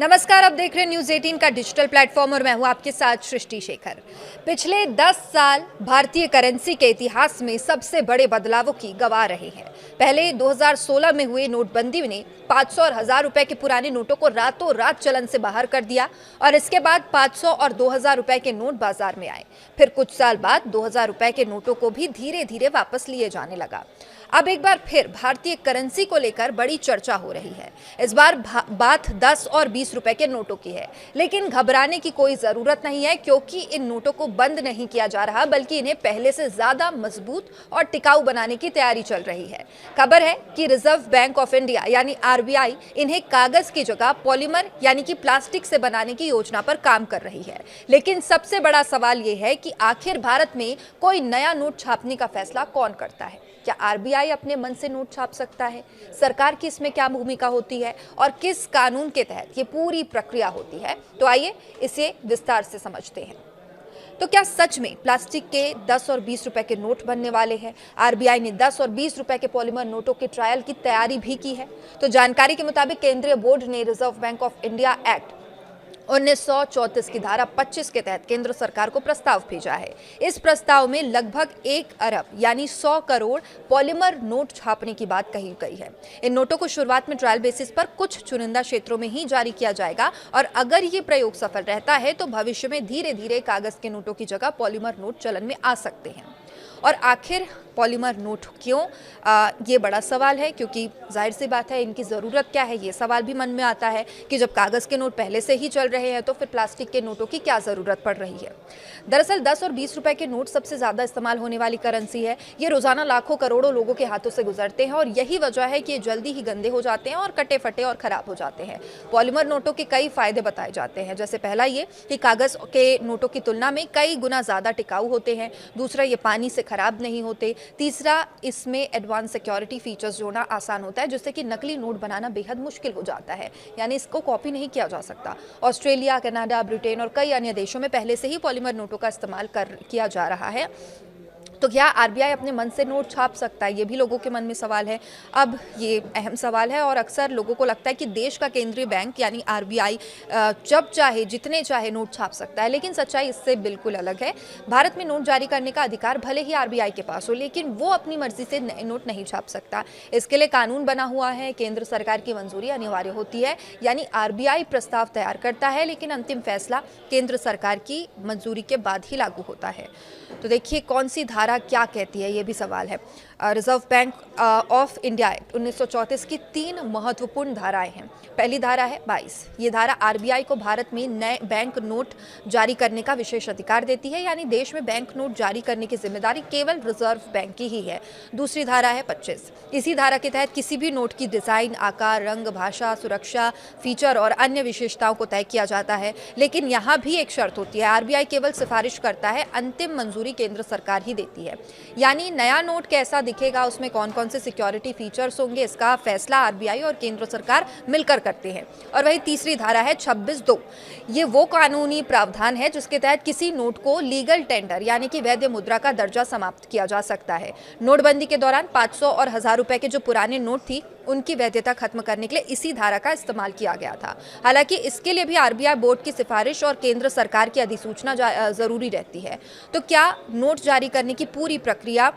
नमस्कार, आप देख रहे हैं न्यूज़ 18 का डिजिटल प्लेटफॉर्म और मैं हूं आपके साथ सृष्टि शेखर। पिछले 10 साल भारतीय करेंसी के इतिहास में सबसे बड़े बदलावों की गवाह रहे हैं। पहले 2016 में हुए नोटबंदी ने 500 और 1000 रुपए के पुराने नोटों को रातों रात चलन से बाहर कर दिया और इसके बाद 500 और 2000 रुपए के नोट बाजार में आए। फिर कुछ साल बाद 2000 रुपए के नोटों को भी धीरे धीरे वापस लिए जाने लगा। अब एक बार फिर भारतीय करेंसी को लेकर बड़ी चर्चा हो रही है। इस बार बात 10 और 20 रुपए के नोटों की है, लेकिन घबराने की कोई जरूरत नहीं है क्योंकि इन नोटों को बंद नहीं किया जा रहा, बल्कि इन्हें पहले से ज्यादा मजबूत और टिकाऊ बनाने की तैयारी चल रही है। खबर है कि रिजर्व बैंक ऑफ इंडिया यानी आरबीआई इन्हें कागज की जगह पॉलीमर यानी कि प्लास्टिक से बनाने की योजना पर काम कर रही है। लेकिन सबसे बड़ा सवाल यह है कि आखिर भारत में कोई नया नोट छापने का फैसला कौन करता है? क्या आरबीआई अपने मन से नोट छाप सकता है? सरकार की इसमें क्या भूमिका होती है और किस कानून के तहत ये पूरी प्रक्रिया होती है? तो आइए इसे विस्तार से समझते हैं। तो क्या सच में प्लास्टिक के 10 और 20 रुपए के नोट बनने वाले हैं? आरबीआई ने 10 और 20 रुपए के पॉलीमर नोटों के ट्रायल की तैयारी भी की है। तो जानकारी के मुताबिक केंद्रीय बोर्ड ने reserve bank of India act 1934 की धारा 25 के तहत केंद्र सरकार को प्रस्ताव भेजा है। इस प्रस्ताव में लगभग 1 अरब यानी 100 करोड़ पॉलीमर नोट छापने की बात कही गई है। इन नोटों को शुरुआत में ट्रायल बेसिस पर कुछ चुनिंदा क्षेत्रों में ही जारी किया जाएगा और अगर ये प्रयोग सफल रहता है तो भविष्य में धीरे धीरे कागज के नोटों की जगह पॉलीमर नोट चलन में आ सकते हैं। और आखिर पॉलीमर नोट क्यों? ये बड़ा सवाल है क्योंकि जाहिर सी बात है इनकी ज़रूरत क्या है, ये सवाल भी मन में आता है कि जब कागज़ के नोट पहले से ही चल रहे हैं तो फिर प्लास्टिक के नोटों की क्या ज़रूरत पड़ रही है। दरअसल 10 और 20 रुपए के नोट सबसे ज़्यादा इस्तेमाल होने वाली करेंसी है। ये रोज़ाना लाखों करोड़ों लोगों के हाथों से गुजरते हैं और यही वजह है कि ये जल्दी ही गंदे हो जाते हैं और कटे फटे और ख़राब हो जाते हैं। पॉलीमर नोटों के कई फ़ायदे बताए जाते हैं। जैसे पहला ये कि कागज़ के नोटों की तुलना में कई गुना ज़्यादा टिकाऊ होते हैं। दूसरा, ये पानी से ख़राब नहीं होते। तीसरा, इसमें एडवांस सिक्योरिटी फीचर्स जोड़ना आसान होता है जिससे कि नकली नोट बनाना बेहद मुश्किल हो जाता है, यानी इसको कॉपी नहीं किया जा सकता। ऑस्ट्रेलिया, कनाडा, ब्रिटेन और कई अन्य देशों में पहले से ही पॉलीमर नोटों का इस्तेमाल किया जा रहा है। तो क्या आरबीआई अपने मन से नोट छाप सकता है? ये भी लोगों के मन में सवाल है। अब ये अहम सवाल है और अक्सर लोगों को लगता है कि देश का केंद्रीय बैंक यानी आरबीआई जब चाहे जितने चाहे नोट छाप सकता है, लेकिन सच्चाई इससे बिल्कुल अलग है। भारत में नोट जारी करने का अधिकार भले ही आरबीआई के पास हो, लेकिन वो अपनी मर्जी से नोट नहीं छाप सकता। इसके लिए कानून बना हुआ है, केंद्र सरकार की मंजूरी अनिवार्य होती है, यानी आरबीआई प्रस्ताव तैयार करता है लेकिन अंतिम फैसला केंद्र सरकार की मंजूरी के बाद ही लागू होता है। तो देखिए कौन सी धारा क्या कहती है, ये भी सवाल है। Reserve bank of India act 1934 की 3 महत्वपूर्ण धाराएं हैं। पहली धारा है 22। ये धारा आरबीआई को भारत में नए बैंक नोट जारी करने का विशेष अधिकार देती है, यानी देश में बैंक नोट जारी करने की जिम्मेदारी केवल रिजर्व बैंक की ही है। दूसरी धारा है 25। इसी धारा के तहत किसी भी नोट की डिजाइन, आकार, रंग, भाषा, सुरक्षा, फीचर और अन्य विशेषताओं को तय किया जाता है, लेकिन यहाँ भी एक शर्त होती है। आरबीआई केवल सिफारिश करता है, अंतिम मंजूरी केंद्र सरकार ही देती है। यानी नया नोट कैसा दिखेगा, उसमें कौन कौन से सिक्योरिटी फीचर्स होंगे, इसका फैसला आरबीआई और केंद्र सरकार मिलकर करते हैं। और वही तीसरी धारा है 26(2). ये वो कानूनी प्रावधान है जिसके तहत किसी नोट को लीगल टेंडर यानी कि वैध मुद्रा का दर्जा समाप्त किया जा सकता है। नोटबंदी के दौरान 500 और 1000 रुपए के जो पुराने नोट थी उनकी वैधता खत्म करने के लिए इसी धारा का इस्तेमाल किया गया था। हालांकि इसके लिए भी आरबीआई बोर्ड की सिफारिश और केंद्र सरकार की अधिसूचना जरूरी रहती है। तो क्या नोट जारी करने की पूरी प्रक्रिया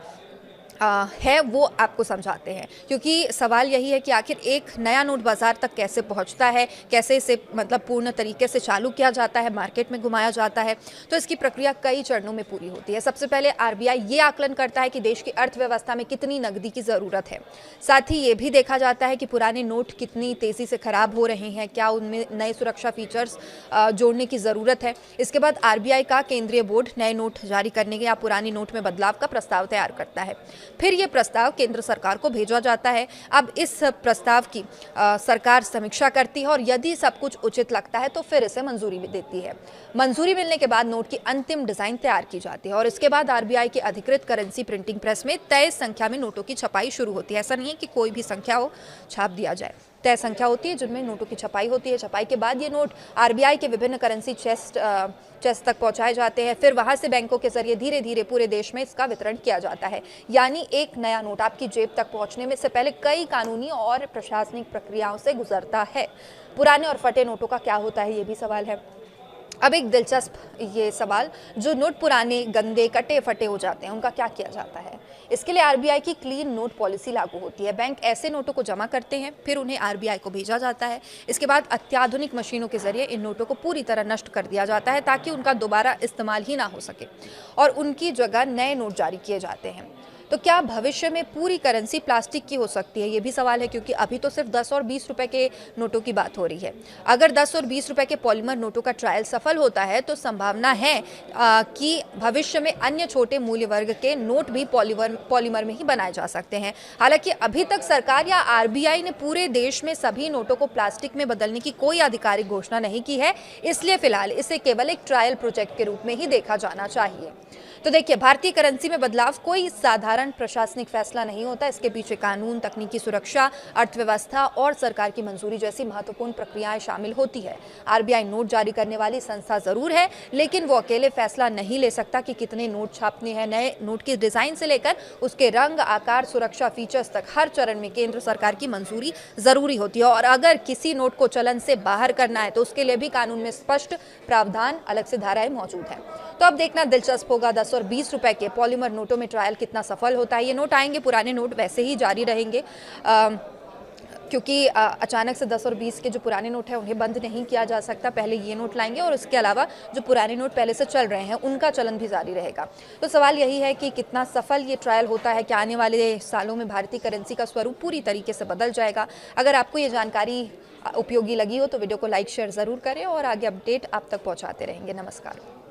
है वो आपको समझाते हैं, क्योंकि सवाल यही है कि आखिर एक नया नोट बाजार तक कैसे पहुंचता है, कैसे इसे मतलब पूर्ण तरीके से चालू किया जाता है, मार्केट में घुमाया जाता है। तो इसकी प्रक्रिया कई चरणों में पूरी होती है। सबसे पहले आरबीआई ये आकलन करता है कि देश की अर्थव्यवस्था में कितनी नकदी की ज़रूरत है। साथ ही ये भी देखा जाता है कि पुराने नोट कितनी तेज़ी से ख़राब हो रहे हैं, क्या उनमें नए सुरक्षा फीचर्स जोड़ने की ज़रूरत है। इसके बाद आरबीआई का केंद्रीय बोर्ड नए नोट जारी करने के या पुराने नोट में बदलाव का प्रस्ताव तैयार करता है। फिर यह प्रस्ताव केंद्र सरकार को भेजा जाता है। अब इस प्रस्ताव की सरकार समीक्षा करती है और यदि सब कुछ उचित लगता है तो फिर इसे मंजूरी भी देती है। मंजूरी मिलने के बाद नोट की अंतिम डिजाइन तैयार की जाती है और इसके बाद आरबीआई की अधिकृत करेंसी प्रिंटिंग प्रेस में तय संख्या में नोटों की छपाई शुरू होती है। ऐसा नहीं है कि कोई भी संख्या हो छाप दिया जाए। तय संख्या होती है जिनमें नोटों की छपाई होती है। छपाई के बाद ये नोट आरबीआई के विभिन्न करेंसी चेस्ट तक पहुंचाए जाते हैं। फिर वहां से बैंकों के जरिए धीरे धीरे पूरे देश में इसका वितरण किया जाता है। यानी एक नया नोट आपकी जेब तक पहुंचने में से पहले कई कानूनी और प्रशासनिक प्रक्रियाओं से गुजरता है। पुराने और फटे नोटों का क्या होता है, ये भी सवाल है। अब एक दिलचस्प ये सवाल, जो नोट पुराने, गंदे, कटे फटे हो जाते हैं, उनका क्या किया जाता है? इसके लिए आरबीआई की क्लीन नोट पॉलिसी लागू होती है। बैंक ऐसे नोटों को जमा करते हैं, फिर उन्हें आरबीआई को भेजा जाता है। इसके बाद अत्याधुनिक मशीनों के जरिए इन नोटों को पूरी तरह नष्ट कर दिया जाता है ताकि उनका दोबारा इस्तेमाल ही ना हो सके और उनकी जगह नए नोट जारी किए जाते हैं। तो क्या भविष्य में पूरी करेंसी प्लास्टिक की हो सकती है, ये भी सवाल है, क्योंकि अभी तो सिर्फ 10 और 20 रुपए के नोटों की बात हो रही है। अगर 10 और 20 रुपए के पॉलीमर नोटों का ट्रायल सफल होता है तो संभावना है कि भविष्य में अन्य छोटे मूल्य वर्ग के नोट भी पॉलीमर में ही बनाए जा सकते हैं। हालांकि अभी तक सरकार या आरबीआई ने पूरे देश में सभी नोटों को प्लास्टिक में बदलने की कोई आधिकारिक घोषणा नहीं की है, इसलिए फिलहाल इसे केवल एक ट्रायल प्रोजेक्ट के रूप में ही देखा जाना चाहिए। तो देखिए, भारतीय करेंसी में बदलाव कोई साधारण प्रशासनिक फैसला नहीं होता। इसके पीछे कानून, तकनीकी सुरक्षा, अर्थव्यवस्था और सरकार की मंजूरी जैसी महत्वपूर्ण प्रक्रियाएं शामिल होती है। आरबीआई नोट जारी करने वाली संस्था जरूर है, लेकिन वो अकेले फैसला नहीं ले सकता कि कितने नोट छापने हैं। नए नोट की डिजाइन से लेकर उसके रंग, आकार, सुरक्षा फीचर्स तक हर चरण में केंद्र सरकार की मंजूरी जरूरी होती है। और अगर किसी नोट को चलन से बाहर करना है तो उसके लिए भी कानून में स्पष्ट प्रावधान, अलग से धाराएं मौजूद हैं। तो अब देखना दिलचस्प होगा 10 और 20 रुपए के पॉलीमर नोटों में ट्रायल कितना सफल होता है। ये नोट आएंगे, पुराने नोट वैसे ही जारी रहेंगे, क्योंकि अचानक से 10 और 20 के जो पुराने नोट हैं उन्हें बंद नहीं किया जा सकता। पहले ये नोट लाएंगे और इसके अलावा जो पुराने नोट पहले से चल रहे हैं उनका चलन भी जारी रहेगा। तो सवाल यही है कि कितना सफल ये ट्रायल होता है, कि आने वाले सालों में भारतीय करेंसी का स्वरूप पूरी तरीके से बदल जाएगा। अगर आपको ये जानकारी उपयोगी लगी हो तो वीडियो को लाइक, शेयर ज़रूर करें और आगे अपडेट आप तक पहुँचाते रहेंगे। नमस्कार।